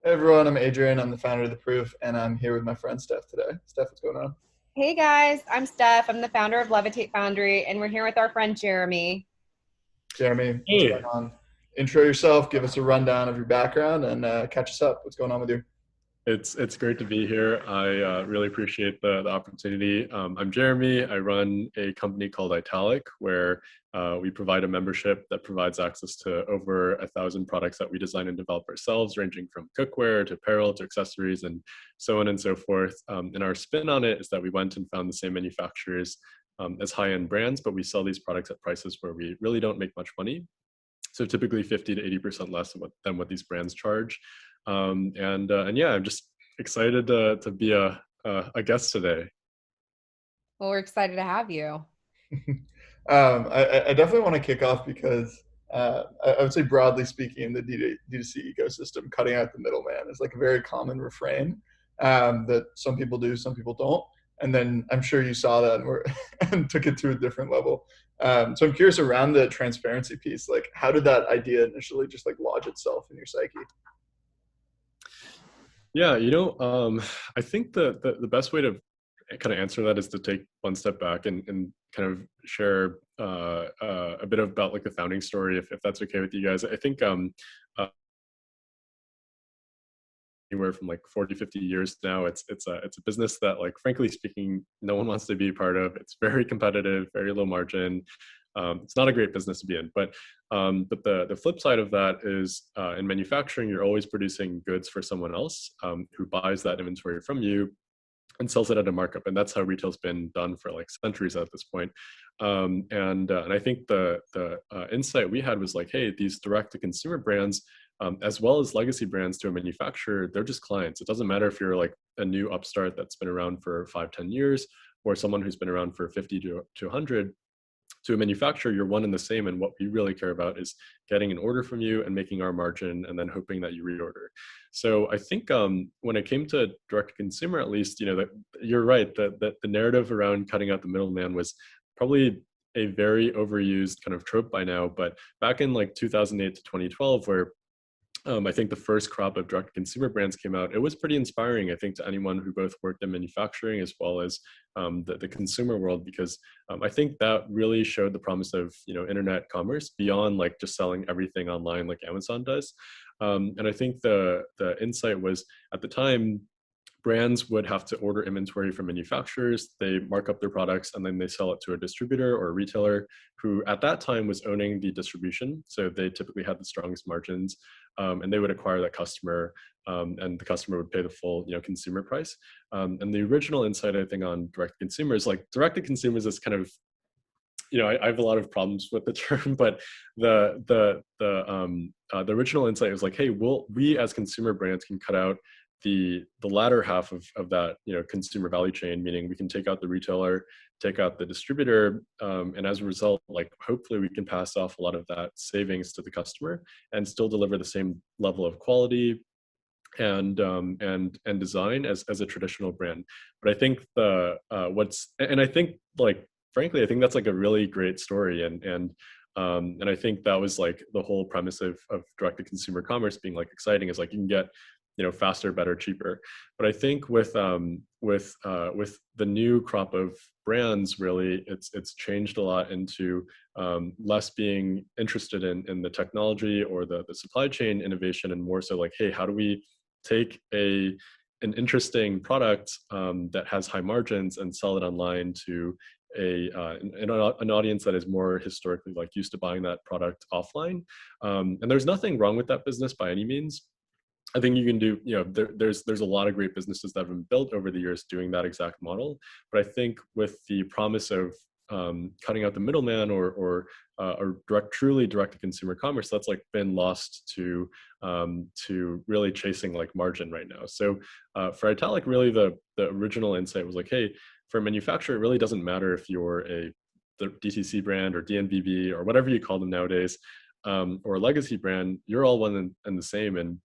Hey everyone, I'm Adrian. I'm the founder of The Proof, and I'm here with my friend Steph today. Steph, what's going on? Hey guys, I'm Steph. I'm the founder of Levitate Foundry, and we're here with our friend Jeremy. Jeremy, what's going Hey, on? Intro yourself, give us a rundown of your background, and catch us up. What's going on with you? it's great to be here. I really appreciate the opportunity. I'm Jeremy. I run a company called Italic, where we provide a membership that provides access to over 1,000 products that we design and develop ourselves, ranging from cookware to apparel to accessories and so on and so forth. And our spin on it is that we went and found the same manufacturers as high-end brands, but we sell these products at prices where we really don't make much money. So typically 50 to 80% less than what these brands charge. And yeah, I'm just excited to be a guest today. Well, we're excited to have you. I definitely want to kick off because I would say, broadly speaking, in the D2C ecosystem, cutting out the middleman is like a very common refrain that some people do, some people don't. And then I'm sure you saw that and, and took it to a different level. So I'm curious around the transparency piece, like how did that idea initially just like lodge itself in your psyche? Yeah, I think the best way to kind of answer that is to take one step back and kind of share a bit about like the founding story, if that's okay with you guys. I think uh, anywhere from like 40, 50 years now, it's a business that, like, frankly speaking, no one wants to be a part of. It's very competitive, very low margin. It's not a great business to be in, but the flip side of that is in manufacturing, you're always producing goods for someone else who buys that inventory from you and sells it at a markup, and that's how retail's been done for like centuries at this point. And I think the insight we had was like, hey, these direct to consumer brands, as well as legacy brands to a manufacturer, they're just clients. It doesn't matter if you're like a new upstart that's been around for 5, 10 years, or someone who's been around for 50 to 100. To a manufacturer, you're one and the same, and what we really care about is getting an order from you and making our margin and then hoping that you reorder. So I think when it came to direct to consumer, at least, that you're right, that the narrative around cutting out the middleman was probably a very overused kind of trope by now. But back in like 2008 to 2012, where I think the first crop of direct consumer brands came out, it was pretty inspiring, I think, to anyone who both worked in manufacturing as well as the consumer world, because I think that really showed the promise of internet commerce beyond like just selling everything online like Amazon does. And I think the insight was, at the time, brands would have to order inventory from manufacturers, they mark up their products, and then they sell it to a distributor or a retailer who at that time was owning the distribution. So they typically had the strongest margins, and they would acquire that customer, and the customer would pay the full consumer price. And the original insight, I think, on direct to consumers, like direct to consumers is kind of, I have a lot of problems with the term, but the original insight was like, hey, we as consumer brands can cut out the latter half of that consumer value chain, meaning we can take out the retailer, take out the distributor, and as a result, like, hopefully we can pass off a lot of that savings to the customer and still deliver the same level of quality and design as a traditional brand. But I think I think, like, frankly, I think that's like a really great story, and I think that was like the whole premise of direct to consumer commerce being like exciting, is like you can get faster, better, cheaper. But I think with the new crop of brands, really, it's changed a lot into less being interested in the technology or the supply chain innovation, and more so like, hey, how do we take an interesting product that has high margins and sell it online to an audience that is more historically like used to buying that product offline. And there's nothing wrong with that business by any means. I think you can do, there's a lot of great businesses that have been built over the years doing that exact model. But I think with the promise of cutting out the middleman, or truly direct to consumer commerce, that's like been lost to really chasing like margin right now. So for Italic, really the original insight was like, hey, for a manufacturer, it really doesn't matter if you're the DTC brand or DNVB or whatever you call them nowadays, or a legacy brand. You're all one and the same, and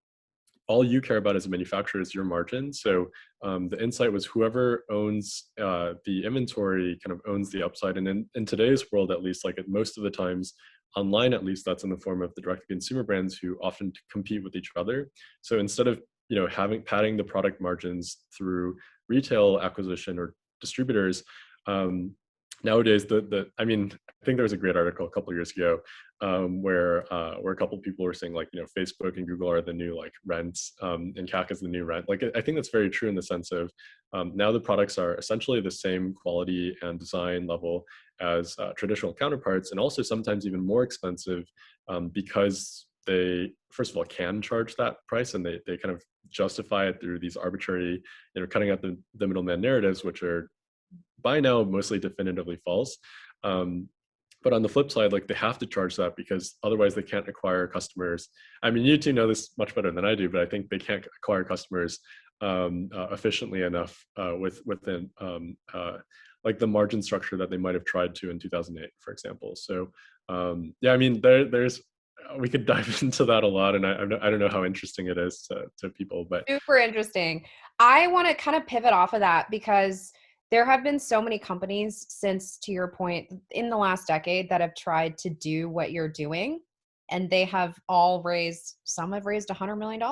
all you care about as a manufacturer is your margin. So the insight was, whoever owns the inventory kind of owns the upside. And in today's world, at least, like at most of the times online, at least, that's in the form of the direct to consumer brands who often compete with each other. So instead of having padding the product margins through retail acquisition or distributors. Nowadays, I mean, I think there was a great article a couple of years ago where a couple of people were saying like, Facebook and Google are the new like rents, and CAC is the new rent. Like, I think that's very true in the sense of now the products are essentially the same quality and design level as traditional counterparts, and also sometimes even more expensive because they, first of all, can charge that price, and they kind of justify it through these arbitrary, cutting out the middleman narratives, which are by now mostly definitively false. But on the flip side, like, they have to charge that because otherwise they can't acquire customers. I mean, you two know this much better than I do, but I think they can't acquire customers efficiently enough within like the margin structure that they might have tried to in 2008, for example. So yeah, I mean, there's we could dive into that a lot, and I don't know how interesting it is to people, but super interesting. I want to kind of pivot off of that because there have been so many companies since, to your point, in the last decade that have tried to do what you're doing, and they have all some have raised $100 million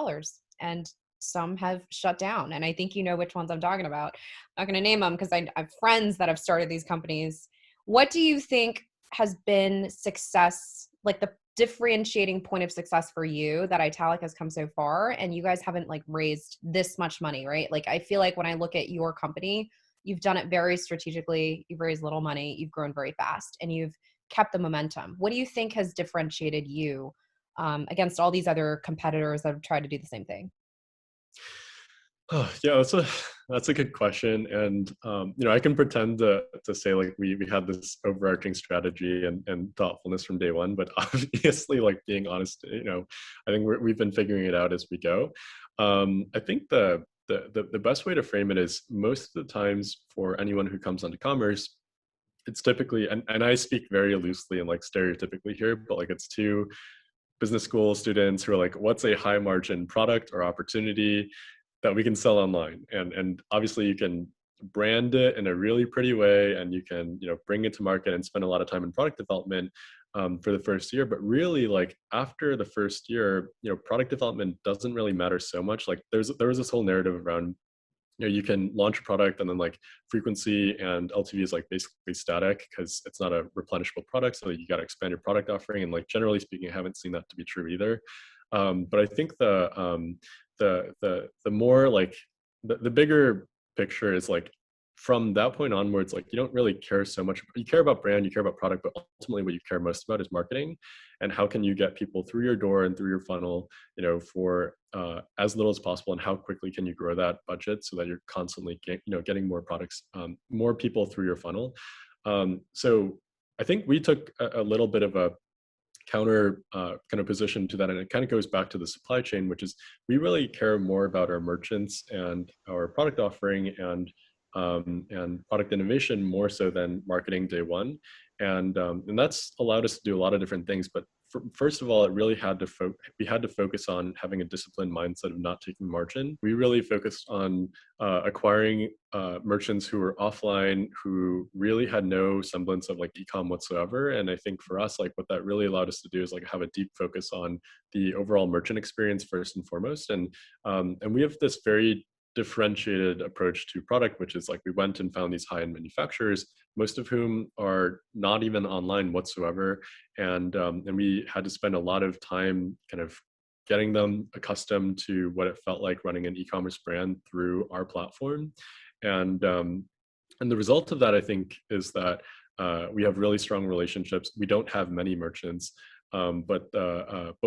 and some have shut down. And I think you know which ones I'm talking about. I'm not going to name them because I have friends that have started these companies. What do you think has been success, like the differentiating point of success for you that Italic has come so far, and you guys haven't like raised this much money, right? Like, I feel like when I look at your company, you've done it very strategically. You've raised little money. You've grown very fast, and you've kept the momentum. What do you think has differentiated you against all these other competitors that have tried to do the same thing? oh, yeah, that's a good question, and I can pretend to say like we had this overarching strategy and thoughtfulness from day one, but obviously, like, being honest, I think we've been figuring it out as we go. I think the best way to frame it is, most of the times for anyone who comes onto commerce, it's typically, and I speak very loosely and like stereotypically here, but like, it's two business school students who are like, what's a high margin product or opportunity that we can sell online? And obviously you can brand it in a really pretty way, and you can bring it to market and spend a lot of time in product development for the first year. But really, like, after the first year, product development doesn't really matter so much. Like, there was this whole narrative around, you can launch a product and then like frequency and LTV is like basically static because it's not a replenishable product. So you got to expand your product offering. And like, generally speaking, I haven't seen that to be true either. But I think the more like the bigger picture is like, from that point onwards, like, you don't really care so much. You care about brand, you care about product, but ultimately what you care most about is marketing, and how can you get people through your door and through your funnel, for as little as possible, and how quickly can you grow that budget so that you're constantly getting more products, more people through your funnel. So I think we took a little bit of a counter kind of position to that, and it kind of goes back to the supply chain, which is, we really care more about our merchants and our product offering and product innovation more so than marketing day one, and that's allowed us to do a lot of different things. But first of all, it really we had to focus on having a disciplined mindset of not taking margin. We really focused on acquiring merchants who were offline, who really had no semblance of like e-com whatsoever. And I think for us, like, what that really allowed us to do is like have a deep focus on the overall merchant experience first and foremost. And we have this very differentiated approach to product, which is like, we went and found these high-end manufacturers, most of whom are not even online whatsoever, and we had to spend a lot of time kind of getting them accustomed to what it felt like running an e-commerce brand through our platform. And the result of that, I think, is that we have really strong relationships. We don't have many merchants, but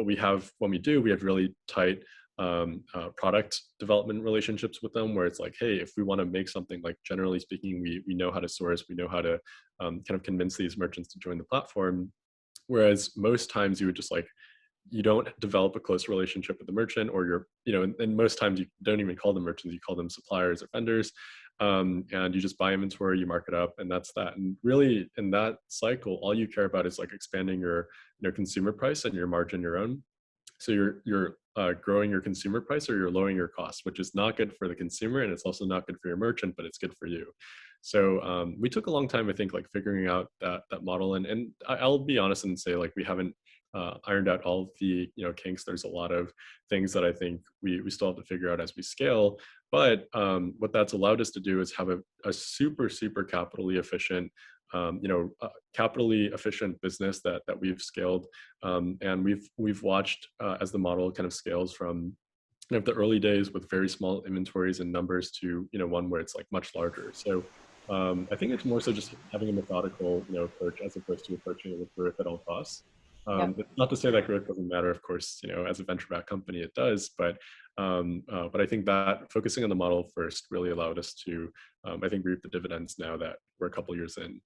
we have, when we do, we have really tight product development relationships with them, where it's like, hey, if we want to make something, like, generally speaking, we know how to source, we know how to kind of convince these merchants to join the platform. Whereas most times you would just like, you don't develop a close relationship with the merchant, or and most times you don't even call them merchants, you call them suppliers or vendors, and you just buy inventory, you mark it up, and that's that. And really, in that cycle, all you care about is like expanding your consumer price and your margin your own. So you're growing your consumer price, or you're lowering your cost, which is not good for the consumer, and it's also not good for your merchant, but it's good for you. So we took a long time, I think, like figuring out that model, and I'll be honest and say, like, we haven't ironed out all of the kinks. There's a lot of things that I think we still have to figure out as we scale. But what that's allowed us to do is have a super capitally efficient, capitally efficient business that we've scaled, and we've watched as the model kind of scales from the early days with very small inventories and numbers to one where it's like much larger. So I think it's more so just having a methodical approach as opposed to approaching it with growth at all costs. Yep. It's not to say that growth doesn't matter, of course. As a venture-backed company, it does. But I think that focusing on the model first really allowed us to, I think, reap the dividends now that we're a couple years in.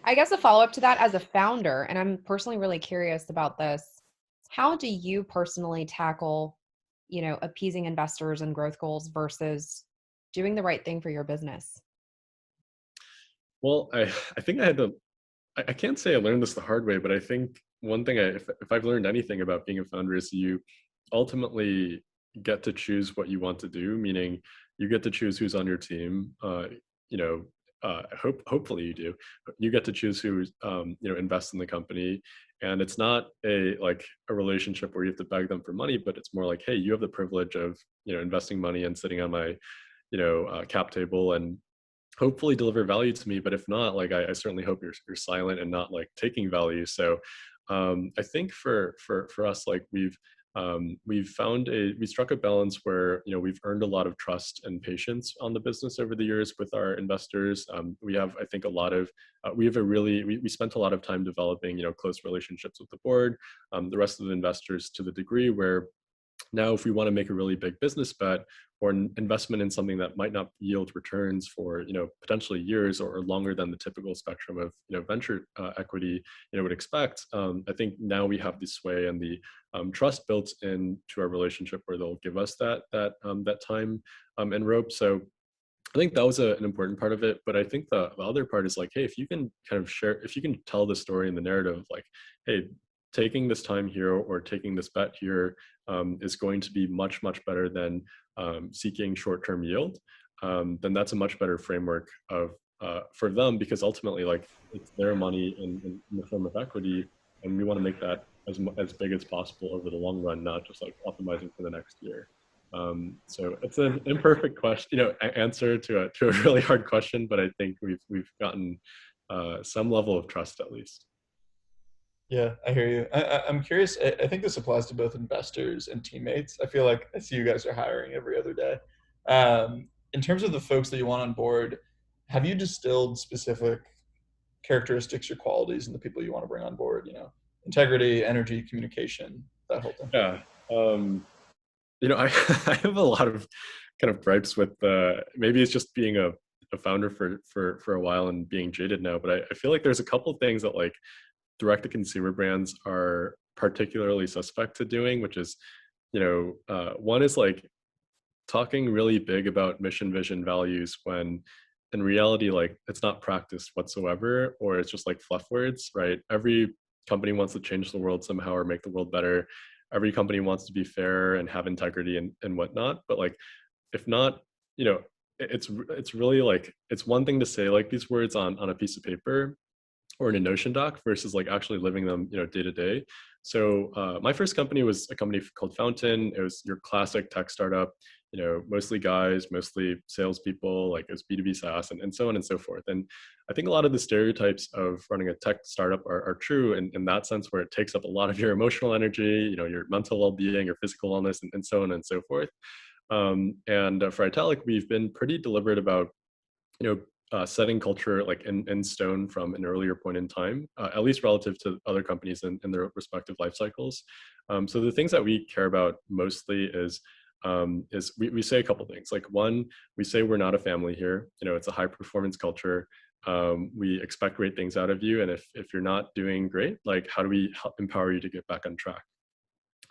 I guess a follow-up to that, as a founder, and I'm personally really curious about this, how do you personally tackle, appeasing investors and growth goals versus doing the right thing for your business? Well, I think I had to, I can't say I learned this the hard way, but I think one thing, if I've learned anything about being a founder, is you ultimately get to choose what you want to do, meaning you get to choose who's on your team. Hopefully you do. You get to choose who invests in the company, and it's not a relationship where you have to beg them for money, but it's more like, hey, you have the privilege of investing money and sitting on my cap table and hopefully deliver value to me. But if not, I certainly hope you're silent and not taking value. So I think for us, we've found we struck a balance where we've earned a lot of trust and patience on the business over the years with our investors. We have, I think, a lot of we spent a lot of time developing close relationships with the board, the rest of the investors, to the degree where now if we want to make a really big business bet or an investment in something that might not yield returns for potentially years or longer than the typical spectrum of venture equity would expect, I think now we have the sway and the trust built into our relationship where they'll give us that time and rope. So I think that was an important part of it. But I think the other part is hey, if you can kind of share, if you can tell the story and the narrative of hey, taking this time here or taking this bet here is going to be much better than seeking short-term yield, then that's a much better framework for them, because ultimately it's their money in the form of equity, and we want to make that as big as possible over the long run, not just optimizing for the next year. So it's an imperfect question, answer to a really hard question, but I think we've gotten some level of trust at least. Yeah, I hear you. I'm curious. I think this applies to both investors and teammates. I feel like I see you guys are hiring every other day. In terms of the folks that you want on board, have you distilled specific characteristics or qualities in the people you want to bring on board? Integrity, energy, communication, that whole thing. Yeah. I have a lot of kind of gripes with maybe it's just being a founder for a while and being jaded now, but I feel like there's a couple of things that direct-to-consumer brands are particularly suspect to doing, which is, one is talking really big about mission, vision, values, when in reality, it's not practiced whatsoever, or it's just fluff words, right? Every company wants to change the world somehow or make the world better. Every company wants to be fair and have integrity and whatnot. But if not, it's really it's one thing to say these words on a piece of paper or in a Notion doc versus actually living them, day to day. So my first company was a company called Fountain. It was your classic tech startup, mostly guys, mostly salespeople, it was B2B SaaS and so on and so forth. And I think a lot of the stereotypes of running a tech startup are true in that sense, where it takes up a lot of your emotional energy, your mental well-being, your physical wellness, and so on and so forth. And for Italic, we've been pretty deliberate about, setting culture in stone from an earlier point in time, at least relative to other companies in their respective life cycles. So the things that we care about mostly is we say a couple things. One, we say we're not a family here. It's a high performance culture. We expect great things out of you, and if you're not doing great, how do we empower you to get back on track,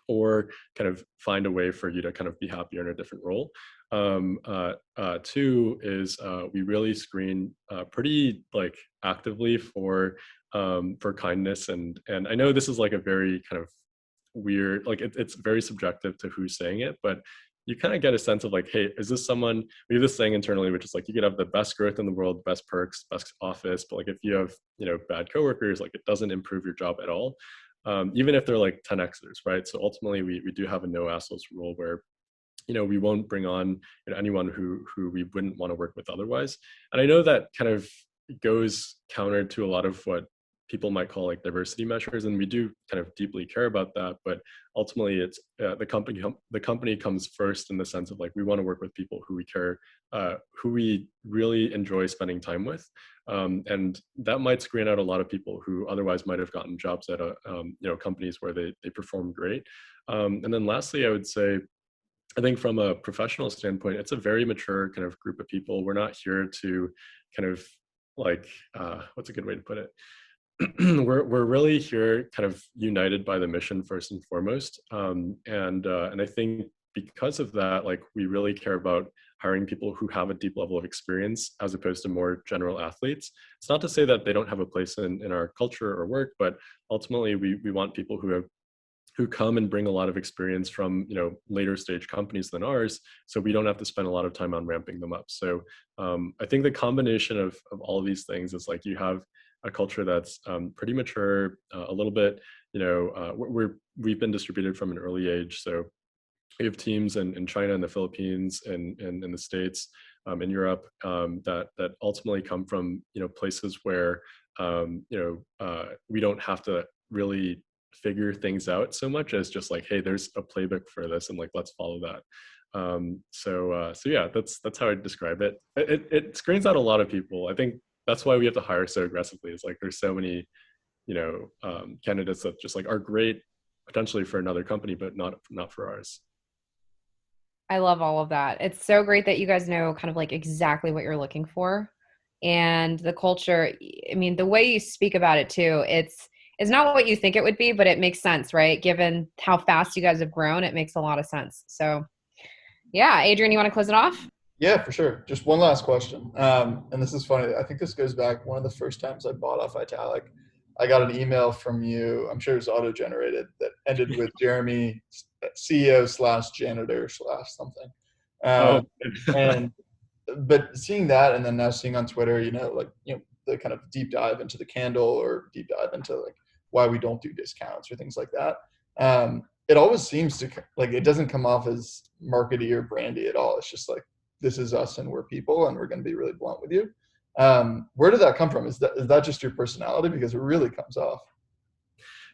or kind of find a way for you to kind of be happier in a different role. Two is we really screen pretty actively for kindness, and I know this is a very kind of weird, it's very subjective to who's saying it, but you kind of get a sense of hey, is this someone, we have this saying internally, which is you could have the best growth in the world, best perks, best office, but if you have bad coworkers, it doesn't improve your job at all. even if they're like 10xers, right? So ultimately, we do have a no assholes rule where we won't bring on anyone who we wouldn't want to work with otherwise. And I know that kind of goes counter to a lot of what people might call like diversity measures, and we do kind of deeply care about that. But ultimately, it's the company comes first in the sense of like we want to work with people who we care, who we really enjoy spending time with, and that might screen out a lot of people who otherwise might have gotten jobs at companies where they perform great. And then lastly, I would say, I think from a professional standpoint, it's a very mature kind of group of people. We're not here to kind of like, what's a good way to put it? we're really here kind of united by the mission first and foremost. And I think because of that, like we really care about hiring people who have a deep level of experience as opposed to more general athletes. It's not to say that they don't have a place in our culture or work, but ultimately we want people who come and bring a lot of experience from later stage companies than ours, so we don't have to spend a lot of time on ramping them up. So I think the combination of all of these things is like you have a culture that's pretty mature, a little bit, we've been distributed from an early age. So we have teams in China and the Philippines and in the States, in Europe, that ultimately come from places where we don't have to really figure things out so much as just like, hey, there's a playbook for this, and like let's follow that. So yeah, that's how I describe it. It screens out a lot of people. I think that's why we have to hire so aggressively. It's like there's so many candidates that just like are great potentially for another company, but not for ours. I love all of that. It's so great that you guys know kind of like exactly what you're looking for, and the culture. I mean, the way you speak about it too, it's not what you think it would be, but it makes sense, right? Given how fast you guys have grown, it makes a lot of sense. So yeah, Adrian, you want to close it off? Yeah, for sure. Just one last question. And this is funny. I think this goes back one of the first times I bought off Italic. I got an email from you. I'm sure it was auto-generated that ended with Jeremy, CEO slash janitor slash something. Oh, And but seeing that, and then now seeing on Twitter, the kind of deep dive into the candle or deep dive into like why we don't do discounts or things like that. It always seems to like it doesn't come off as markety or brandy at all. It's just like this is us and we're people and we're going to be really blunt with you. Where did that come from? Is that just your personality? Because it really comes off.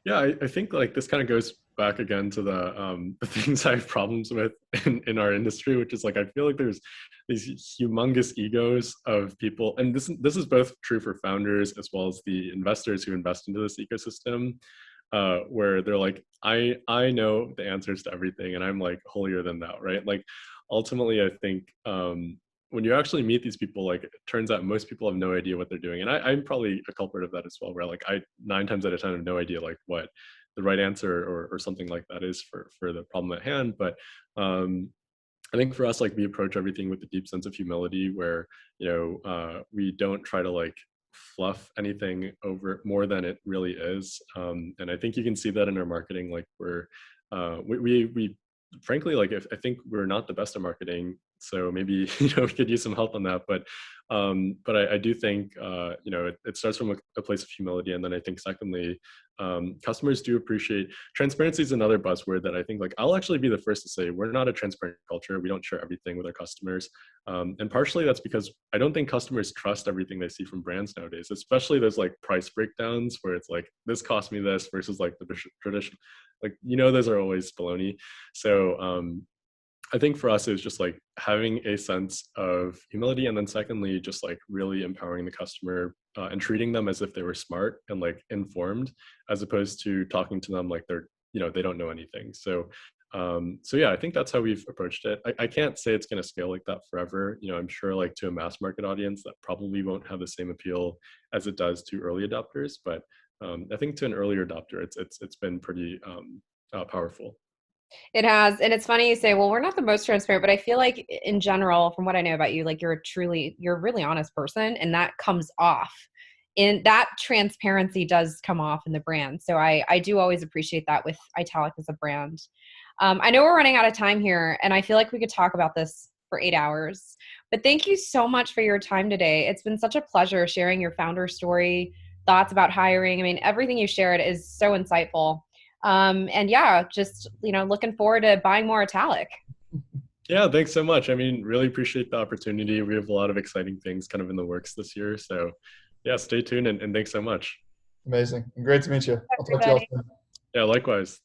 Yeah, I think like this kind of goes back again to the things I have problems with in our industry, which is like I feel like there's these humongous egos of people, and this is both true for founders as well as the investors who invest into this ecosystem, where they're like, I know the answers to everything, and I'm like holier than thou, right? Like ultimately, I think when you actually meet these people, like it turns out most people have no idea what they're doing. And I'm probably a culprit of that as well, where like I 9 times out of 10 have no idea like what the right answer or something like that is for the problem at hand. But I think for us, like we approach everything with a deep sense of humility where, we don't try to like fluff anything over more than it really is. And I think you can see that in our marketing, like we frankly, like if I think we're not the best at marketing, so maybe we could use some help on that. But I do think it starts from a place of humility, and then I think secondly, customers do appreciate transparency. Is another buzzword that I think like I'll actually be the first to say we're not a transparent culture. We don't share everything with our customers, and partially that's because I don't think customers trust everything they see from brands nowadays, especially those like price breakdowns where it's like this cost me this versus like the tradition, like those are always baloney. So I think for us, it was just like having a sense of humility. And then secondly, just like really empowering the customer and treating them as if they were smart and like informed, as opposed to talking to them like they're, they don't know anything. So yeah, I think that's how we've approached it. I can't say it's going to scale like that forever. I'm sure like to a mass market audience that probably won't have the same appeal as it does to early adopters. But I think to an earlier adopter, it's been pretty powerful. It has. And it's funny you say, well, we're not the most transparent, but I feel like in general, from what I know about you, like you're a really honest person, and that comes off. And that transparency does come off in the brand. So I do always appreciate that with Italic as a brand. I know we're running out of time here, and I feel like we could talk about this for 8 hours. But thank you so much for your time today. It's been such a pleasure sharing your founder story, thoughts about hiring. I mean, everything you shared is so insightful. And yeah, just, looking forward to buying more Italic. Yeah, thanks so much. I mean, really appreciate the opportunity. We have a lot of exciting things kind of in the works this year. So yeah, stay tuned and thanks so much. Amazing. Great to meet you. I'll talk to you all Everybody. soon. Yeah, likewise.